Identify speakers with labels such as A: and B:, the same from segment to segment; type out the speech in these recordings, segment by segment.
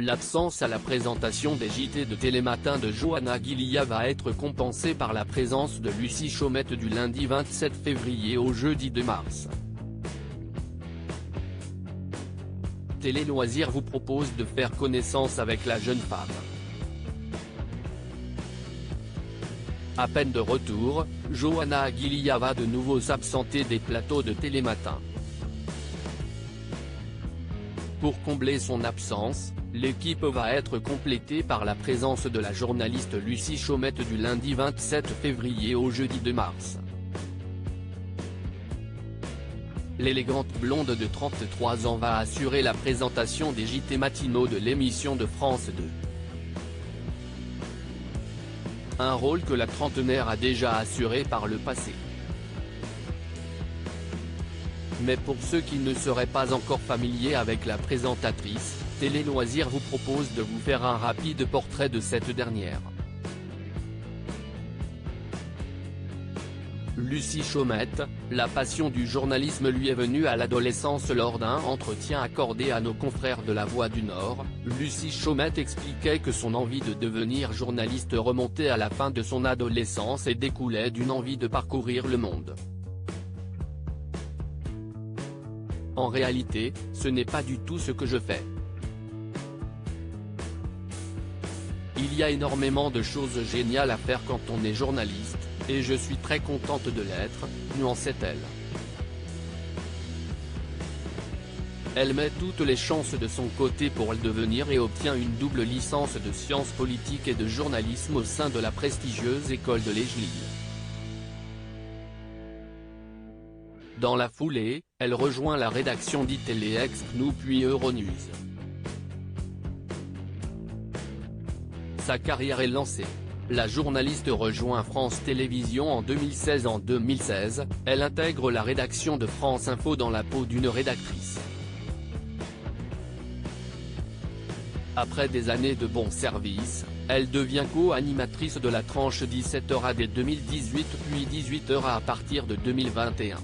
A: L'absence à la présentation des JT de Télématin de Johanna Gillia va être compensée par la présence de Lucie Chaumette du lundi 27 février au jeudi 2 mars. Télé Loisirs vous propose de faire connaissance avec la jeune femme. À peine de retour, Johanna Gillia va de nouveau s'absenter des plateaux de Télématin. Pour combler son absence, l'équipe va être complétée par la présence de la journaliste Lucie Chaumette du lundi 27 février au jeudi 2 mars. L'élégante blonde de 33 ans va assurer la présentation des JT matinaux de l'émission de France 2. Un rôle que la trentenaire a déjà assuré par le passé. Mais pour ceux qui ne seraient pas encore familiers avec la présentatrice, Télé Loisirs vous propose de vous faire un rapide portrait de cette dernière. Lucie Chaumette, la passion du journalisme lui est venue à l'adolescence lors d'un entretien accordé à nos confrères de La Voix du Nord. Lucie Chaumette expliquait que son envie de devenir journaliste remontait à la fin de son adolescence et découlait d'une envie de parcourir le monde. En réalité, ce n'est pas du tout ce que je fais. Il y a énormément de choses géniales à faire quand on est journaliste, et je suis très contente de l'être, nuançait-elle. Elle met toutes les chances de son côté pour le devenir et obtient une double licence de sciences politiques et de journalisme au sein de la prestigieuse école de l'Église. Dans la foulée, elle rejoint la rédaction d'ITélé ex-CNU puis Euronews. Sa carrière est lancée. La journaliste rejoint France Télévisions en 2016. En 2016, elle intègre la rédaction de France Info dans la peau d'une rédactrice. Après des années de bons services, elle devient co-animatrice de la tranche 17h dès 2018 puis 18h à partir de 2021.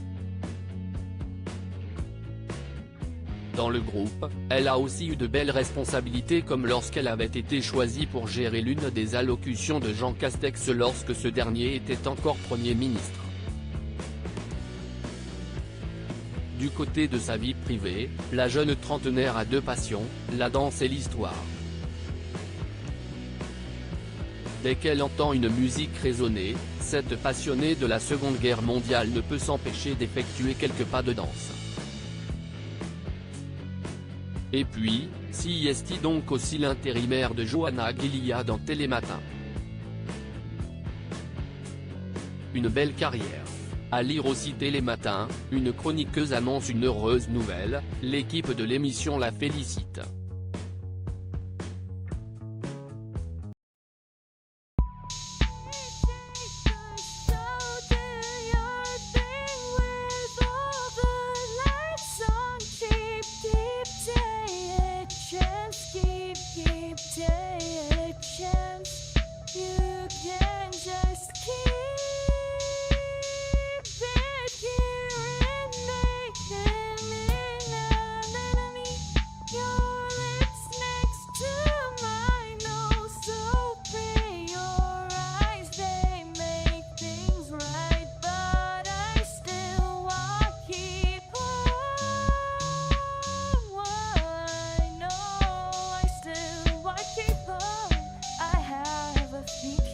A: Dans le groupe, elle a aussi eu de belles responsabilités comme lorsqu'elle avait été choisie pour gérer l'une des allocutions de Jean Castex lorsque ce dernier était encore Premier ministre. Du côté de sa vie privée, la jeune trentenaire a deux passions, la danse et l'histoire. Dès qu'elle entend une musique résonner, cette passionnée de la Seconde Guerre mondiale ne peut s'empêcher d'effectuer quelques pas de danse. Et puis, si est donc aussi l'intérimaire de Johanna Gillia dans Télématin. Une belle carrière. À lire aussi Télématin, une chroniqueuse annonce une heureuse nouvelle, l'équipe de l'émission la félicite.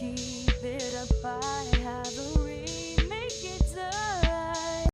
B: Keep it up, I have a